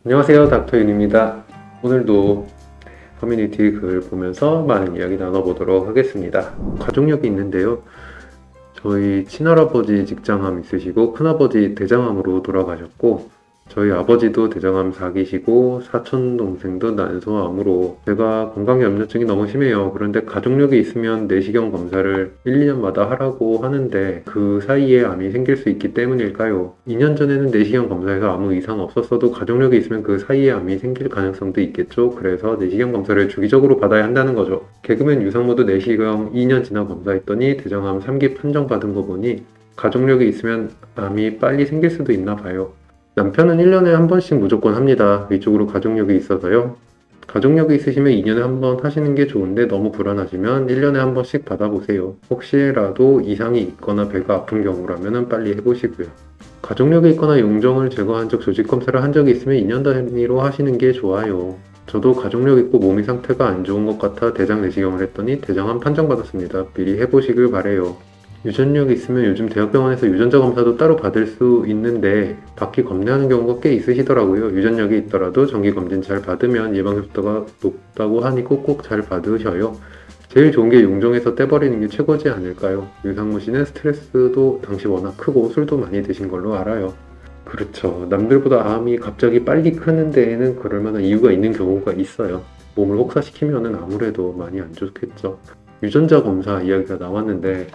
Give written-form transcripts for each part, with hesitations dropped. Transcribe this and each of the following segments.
안녕하세요, 닥터윤입니다. 오늘도 커뮤니티 글 보면서 많은 이야기 나눠보도록 하겠습니다. 가족력이 있는데요. 저희 친할아버지 직장암 있으시고 큰아버지 대장암으로 돌아가셨고 저희 아버지도 대장암 4기시고 사촌 동생도 난소암으로 제가 건강염려증이 너무 심해요. 그런데 가족력이 있으면 내시경 검사를 1, 2년마다 하라고 하는데 그 사이에 암이 생길 수 있기 때문일까요? 2년 전에는 내시경 검사에서 아무 이상 없었어도 가족력이 있으면 그 사이에 암이 생길 가능성도 있겠죠. 그래서 내시경 검사를 주기적으로 받아야 한다는 거죠. 개그맨 유상무도 내시경 2년 지나 검사했더니 대장암 3기 판정받은 거 보니 가족력이 있으면 암이 빨리 생길 수도 있나 봐요. 남편은 1년에 한 번씩 무조건 합니다. 위쪽으로 가족력이 있어서요. 가족력이 있으시면 2년에 한 번 하시는 게 좋은데 너무 불안하시면 1년에 한 번씩 받아보세요. 혹시라도 이상이 있거나 배가 아픈 경우라면 빨리 해보시고요. 가족력이 있거나 용종을 제거한 적 조직 검사를 한 적이 있으면 2년 단위로 하시는 게 좋아요. 저도 가족력 있고 몸이 상태가 안 좋은 것 같아 대장 내시경을 했더니 대장암 판정받았습니다. 미리 해보시길 바래요. 유전력이 있으면 요즘 대학병원에서 유전자 검사도 따로 받을 수 있는데 받기 겁내하는 경우가 꽤 있으시더라고요. 유전력이 있더라도 정기검진 잘 받으면 예방효과가 높다고 하니 꼭 잘 받으셔요. 제일 좋은 게 용종에서 떼버리는 게 최고지 않을까요? 유상무 씨는 스트레스도 당시 워낙 크고 술도 많이 드신 걸로 알아요. 그렇죠. 남들보다 암이 갑자기 빨리 크는 데에는 그럴 만한 이유가 있는 경우가 있어요. 몸을 혹사시키면 아무래도 많이 안 좋겠죠. 유전자 검사 이야기가 나왔는데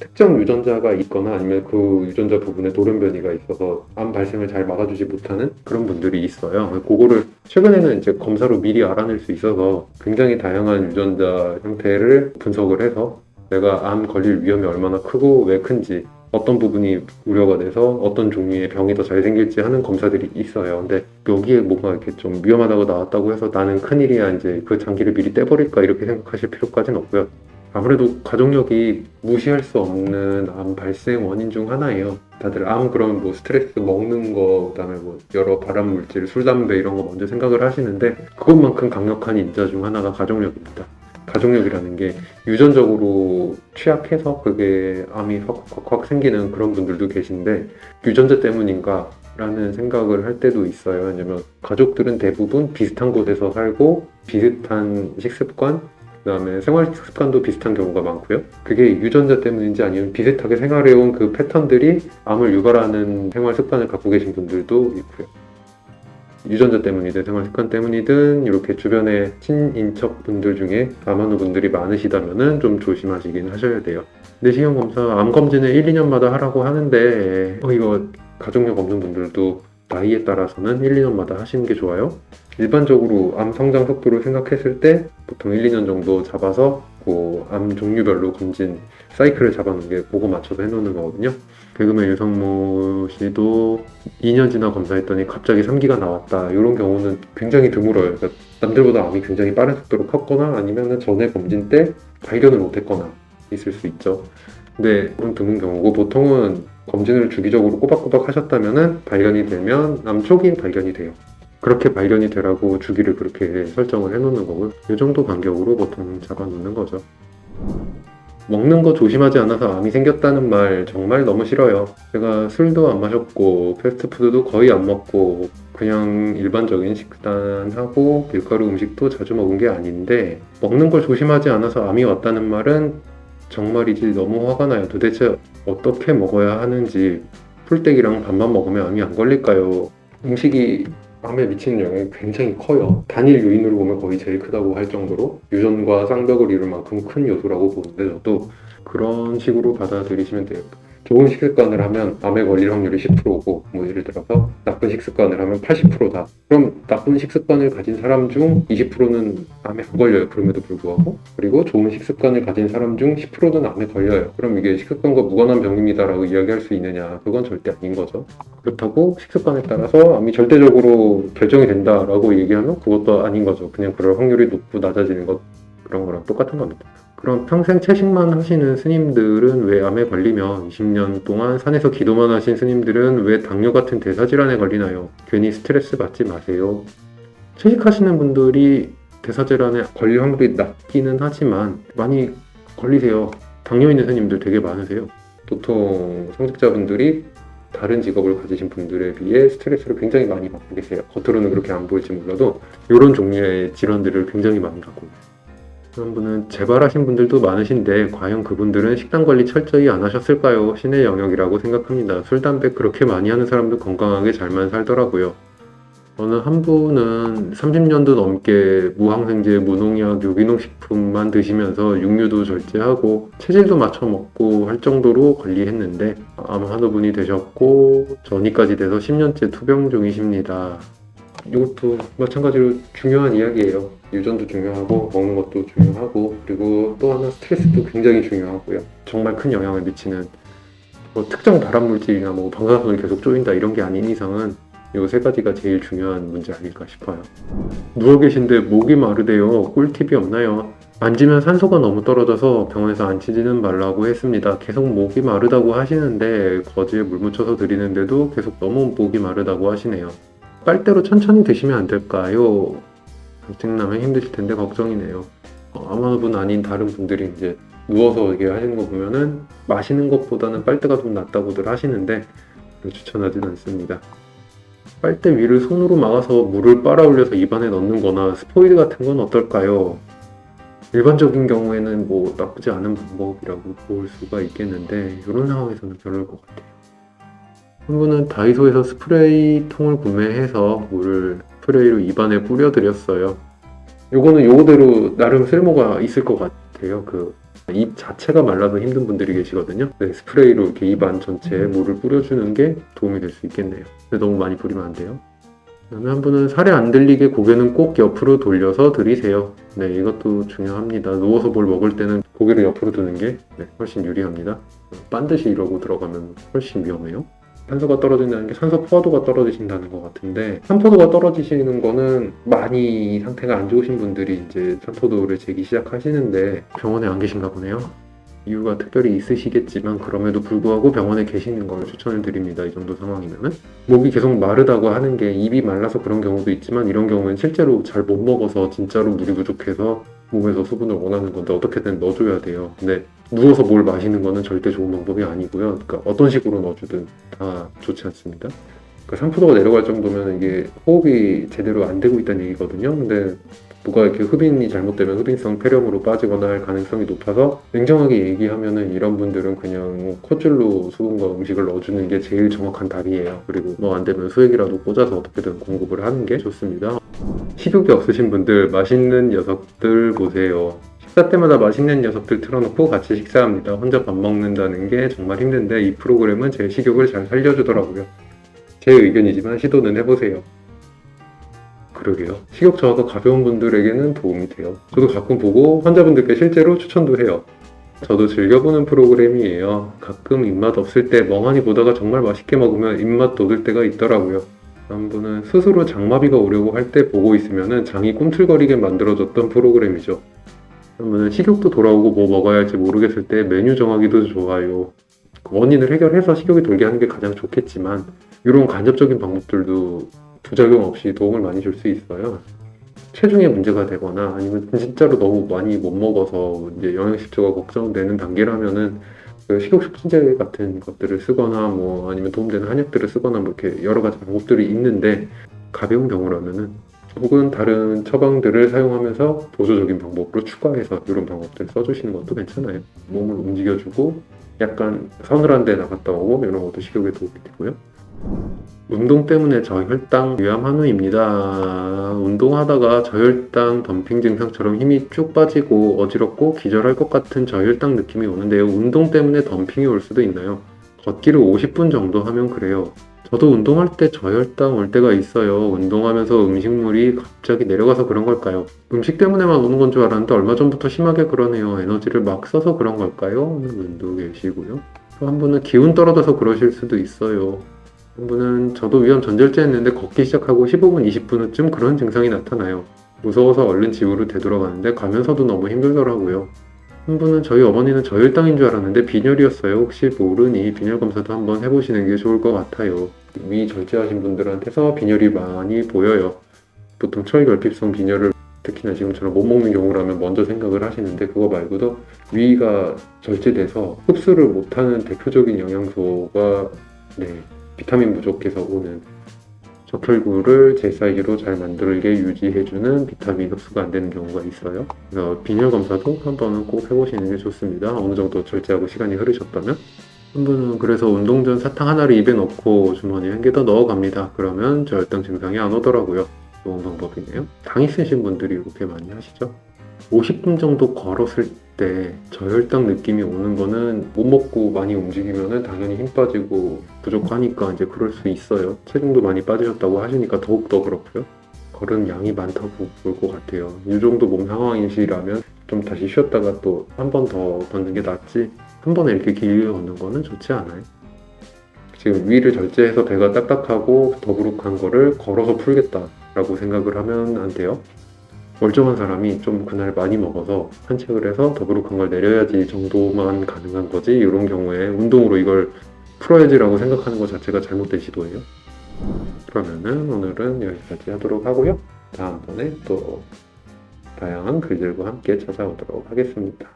특정 유전자가 있거나 아니면 그 유전자 부분에 돌연변이가 있어서 암 발생을 잘 막아주지 못하는 그런 분들이 있어요. 그거를 최근에는 이제 검사로 미리 알아낼 수 있어서 굉장히 다양한 유전자 형태를 분석을 해서 내가 암 걸릴 위험이 얼마나 크고 왜 큰지 어떤 부분이 우려가 돼서 어떤 종류의 병이 더 잘 생길지 하는 검사들이 있어요. 근데 여기에 뭔가 이렇게 좀 위험하다고 나왔다고 해서 나는 큰일이야 이제 그 장기를 미리 떼버릴까 이렇게 생각하실 필요까지는 없고요. 아무래도 가족력이 무시할 수 없는 암 발생 원인 중 하나예요. 다들 암 그러면 뭐 스트레스 먹는 거, 그다음에 뭐 여러 발암 물질, 술, 담배 이런 거 먼저 생각을 하시는데 그것만큼 강력한 인자 중 하나가 가족력입니다. 가족력이라는 게 유전적으로 취약해서 그게 암이 확 생기는 그런 분들도 계신데 유전자 때문인가? 라는 생각을 할 때도 있어요. 왜냐면 가족들은 대부분 비슷한 곳에서 살고 비슷한 식습관, 그 다음에 생활 습관도 비슷한 경우가 많고요. 그게 유전자 때문인지 아니면 비슷하게 생활해온 그 패턴들이 암을 유발하는 생활 습관을 갖고 계신 분들도 있고요. 유전자 때문이든 생활 습관 때문이든 이렇게 주변에 친인척 분들 중에 암환우 분들이 많으시다면 좀 조심하시긴 하셔야 돼요. 내시경 검사 암 검진을 1, 2년마다 하라고 하는데 이거 가족력 없는 분들도 나이에 따라서는 1, 2년마다 하시는 게 좋아요. 일반적으로 암 성장 속도를 생각했을 때 보통 1, 2년 정도 잡아서 암 종류별로 검진 사이클을 잡아놓은 게 그거 맞춰서 해놓는 거거든요. 개그맨 유상무 씨도 2년 지나 검사했더니 갑자기 3기가 나왔다. 이런 경우는 굉장히 드물어요. 그러니까 남들보다 암이 굉장히 빠른 속도로 컸거나 아니면 전에 검진 때 발견을 못했거나 있을 수 있죠. 근데 그건 드문 경우고 보통은 검진을 주기적으로 꼬박꼬박 하셨다면 발견이 되면 암 초기에 발견이 돼요. 그렇게 발견이 되라고 주기를 그렇게 설정을 해놓는 거고요. 이 정도 간격으로 보통 잡아놓는 거죠. 먹는 거 조심하지 않아서 암이 생겼다는 말 정말 너무 싫어요. 제가 술도 안 마셨고 패스트푸드도 거의 안 먹고 그냥 일반적인 식단하고 밀가루 음식도 자주 먹은 게 아닌데 먹는 걸 조심하지 않아서 암이 왔다는 말은 정말이지 너무 화가 나요. 도대체 어떻게 먹어야 하는지 풀떼기랑 밥만 먹으면 암이 안 걸릴까요? 음식이 암에 미치는 영향이 굉장히 커요. 단일 요인으로 보면 거의 제일 크다고 할 정도로 유전과 쌍벽을 이룰 만큼 큰 요소라고 보는데 저도 그런 식으로 받아들이시면 돼요. 좋은 식습관을 하면 암에 걸릴 확률이 10%고 뭐 예를 들어서 나쁜 식습관을 하면 80%다. 그럼 나쁜 식습관을 가진 사람 중 20%는 암에 안 걸려요. 그럼에도 불구하고. 그리고 좋은 식습관을 가진 사람 중 10%는 암에 걸려요. 그럼 이게 식습관과 무관한 병입니다라고 이야기할 수 있느냐? 그건 절대 아닌 거죠. 그렇다고 식습관에 따라서 암이 절대적으로 결정이 된다라고 얘기하면 그것도 아닌 거죠. 그냥 그럴 확률이 높고 낮아지는 것 그런 거랑 똑같은 겁니다. 그럼 평생 채식만 하시는 스님들은 왜 암에 걸리며 20년 동안 산에서 기도만 하신 스님들은 왜 당뇨 같은 대사질환에 걸리나요? 괜히 스트레스 받지 마세요. 채식하시는 분들이 대사질환에 걸릴 확률이 낮기는 하지만 많이 걸리세요. 당뇨 있는 스님들 되게 많으세요. 보통 성직자분들이 다른 직업을 가지신 분들에 비해 스트레스를 굉장히 많이 받고 계세요. 겉으로는 그렇게 안 보일지 몰라도 이런 종류의 질환들을 굉장히 많이 갖고 계세요. 그런 분은 재발하신 분들도 많으신데 과연 그분들은 식단 관리 철저히 안 하셨을까요? 신의 영역이라고 생각합니다. 술, 담배 그렇게 많이 하는 사람도 건강하게 잘만 살더라고요. 어느 한 분은 30년도 넘게 무항생제, 무농약, 유기농 식품만 드시면서 육류도 절제하고 체질도 맞춰 먹고 할 정도로 관리했는데 암 환우분이 되셨고 전이까지 돼서 10년째 투병 중이십니다. 이것도 마찬가지로 중요한 이야기예요. 유전도 중요하고 먹는 것도 중요하고 그리고 또 하나 스트레스도 굉장히 중요하고요. 정말 큰 영향을 미치는 뭐 특정 발암물질이나 뭐 방사선을 계속 쪼인다 이런 게 아닌 이상은 이 세 가지가 제일 중요한 문제 아닐까 싶어요. 누워 계신데 목이 마르대요. 꿀팁이 없나요? 앉으면 산소가 너무 떨어져서 병원에서 앉히지는 말라고 했습니다. 계속 목이 마르다고 하시는데 거즈에 물 묻혀서 드리는데도 계속 너무 목이 마르다고 하시네요. 빨대로 천천히 드시면 안 될까요? 발생나면 힘드실 텐데 걱정이네요. 아마분 아닌 다른 분들이 이제 누워서 이렇게 하시는 거 보면은 마시는 것보다는 빨대가 좀 낫다고들 하시는데 추천하진 않습니다. 빨대 위를 손으로 막아서 물을 빨아 올려서 입안에 넣는 거나 스포이드 같은 건 어떨까요? 일반적인 경우에는 뭐 나쁘지 않은 방법이라고 볼 수가 있겠는데 이런 상황에서는 별로일 것 같아요. 한 분은 다이소에서 스프레이 통을 구매해서 물을 스프레이로 입안에 뿌려드렸어요. 요거는 요거대로 나름 쓸모가 있을 것 같아요. 입 자체가 말라서 힘든 분들이 계시거든요. 네, 스프레이로 이렇게 입안 전체에 물을 뿌려주는 게 도움이 될 수 있겠네요. 근데 너무 많이 뿌리면 안 돼요. 그다음에 한 분은 살이 안 들리게 고개는 꼭 옆으로 돌려서 들이세요. 네, 이것도 중요합니다. 누워서 뭘 먹을 때는 고개를 옆으로 드는 게 훨씬 유리합니다. 반드시 이러고 들어가면 훨씬 위험해요. 산소가 떨어진다는 게 산소 포화도가 떨어지신다는 것 같은데 산포도가 떨어지시는 거는 많이 상태가 안 좋으신 분들이 이제 산포도를 재기 시작하시는데 병원에 안 계신가 보네요. 이유가 특별히 있으시겠지만 그럼에도 불구하고 병원에 계시는 걸 추천을 드립니다. 이 정도 상황이면은 목이 계속 마르다고 하는 게 입이 말라서 그런 경우도 있지만 이런 경우는 실제로 잘 못 먹어서 진짜로 물이 부족해서 몸에서 수분을 원하는 건데 어떻게든 넣어줘야 돼요. 근데 누워서 뭘 마시는 거는 절대 좋은 방법이 아니고요. 그러니까 어떤 식으로 넣어주든 다 좋지 않습니다. 그러니까 산포도가 내려갈 정도면 이게 호흡이 제대로 안 되고 있다는 얘기거든요. 근데 뭐가 이렇게 흡인이 잘못되면 흡인성 폐렴으로 빠지거나 할 가능성이 높아서 냉정하게 얘기하면은 이런 분들은 그냥 콧줄로 수분과 음식을 넣어주는 게 제일 정확한 답이에요. 그리고 뭐 안 되면 수액이라도 꽂아서 어떻게든 공급을 하는 게 좋습니다. 식욕이 없으신 분들 맛있는 녀석들 보세요. 식사 때마다 맛있는 녀석들 틀어놓고 같이 식사합니다. 혼자 밥 먹는다는 게 정말 힘든데 이 프로그램은 제 식욕을 잘 살려주더라고요. 제 의견이지만 시도는 해보세요. 그러게요. 식욕 저하가 가벼운 분들에게는 도움이 돼요. 저도 가끔 보고 환자분들께 실제로 추천도 해요. 저도 즐겨보는 프로그램이에요. 가끔 입맛 없을 때 멍하니 보다가 정말 맛있게 먹으면 입맛 돋을 때가 있더라고요. 한 분은 스스로 장마비가 오려고 할 때 보고 있으면 장이 꿈틀거리게 만들어줬던 프로그램이죠. 한 분은 식욕도 돌아오고 뭐 먹어야 할지 모르겠을 때 메뉴 정하기도 좋아요. 원인을 해결해서 식욕이 돌게 하는 게 가장 좋겠지만 이런 간접적인 방법들도 부작용 없이 도움을 많이 줄 수 있어요. 체중에 문제가 되거나 아니면 진짜로 너무 많이 못 먹어서 이제 영양실조가 걱정되는 단계라면은 그 식욕 촉진제 같은 것들을 쓰거나 뭐 아니면 도움되는 한약들을 쓰거나 뭐 이렇게 여러 가지 방법들이 있는데 가벼운 경우라면은 혹은 다른 처방들을 사용하면서 보조적인 방법으로 추가해서 이런 방법들 써주시는 것도 괜찮아요. 몸을 움직여주고 약간 서늘한 데 나갔다 오고 이런 것도 식욕에 도움이 되고요. 운동 때문에 저혈당 위암 환우입니다. 운동하다가 저혈당 덤핑 증상처럼 힘이 쭉 빠지고 어지럽고 기절할 것 같은 저혈당 느낌이 오는데요. 운동 때문에 덤핑이 올 수도 있나요? 걷기를 50분 정도 하면 그래요. 저도 운동할 때 저혈당 올 때가 있어요. 운동하면서 음식물이 갑자기 내려가서 그런 걸까요? 음식 때문에만 오는 건 줄 알았는데 얼마 전부터 심하게 그러네요. 에너지를 막 써서 그런 걸까요? 하는 분도 계시고요. 또 한 분은 기운 떨어져서 그러실 수도 있어요. 한 분은 저도 위암 전절제 했는데 걷기 시작하고 15분, 20분 후쯤 그런 증상이 나타나요. 무서워서 얼른 집으로 되돌아가는데 가면서도 너무 힘들더라고요. 한 분은 저희 어머니는 저혈당인 줄 알았는데 빈혈이었어요. 혹시 모르니 빈혈 검사도 한번 해보시는 게 좋을 것 같아요. 위 절제하신 분들한테서 빈혈이 많이 보여요. 보통 철결핍성 빈혈을 특히나 지금처럼 못 먹는 경우라면 먼저 생각을 하시는데 그거 말고도 위가 절제돼서 흡수를 못하는 대표적인 영양소가 비타민 부족해서 오는 적혈구를 제 사이즈로 잘 만들게 유지해주는 비타민 흡수가 안 되는 경우가 있어요. 그래서 빈혈 검사도 한 번은 꼭 해보시는 게 좋습니다. 어느 정도 절제하고 시간이 흐르셨다면. 한 분은 그래서 운동 전 사탕 하나를 입에 넣고 주머니에 한 개 더 넣어갑니다. 그러면 저혈당 증상이 안 오더라고요. 좋은 방법이네요. 당 있으신 분들이 이렇게 많이 하시죠. 50분 정도 걸었을 때 저혈당 느낌이 오는 거는 못 먹고 많이 움직이면은 당연히 힘 빠지고 부족하니까 이제 그럴 수 있어요. 체중도 많이 빠지셨다고 하시니까 더욱더 그렇고요. 걸은 양이 많다고 볼 것 같아요. 이 정도 몸 상황이시라면 좀 다시 쉬었다가 또 한 번 더 걷는 게 낫지 한 번에 이렇게 길게 걷는 거는 좋지 않아요. 지금 위를 절제해서 배가 딱딱하고 더부룩한 거를 걸어서 풀겠다라고 생각을 하면 안 돼요. 멀쩡한 사람이 좀 그날 많이 먹어서 산책을 해서 더부룩한 걸 내려야지 정도만 가능한 거지, 이런 경우에 운동으로 이걸 풀어야지라고 생각하는 것 자체가 잘못된 시도예요. 그러면은 오늘은 여기까지 하도록 하고요. 다음번에 또 다양한 글들과 함께 찾아오도록 하겠습니다.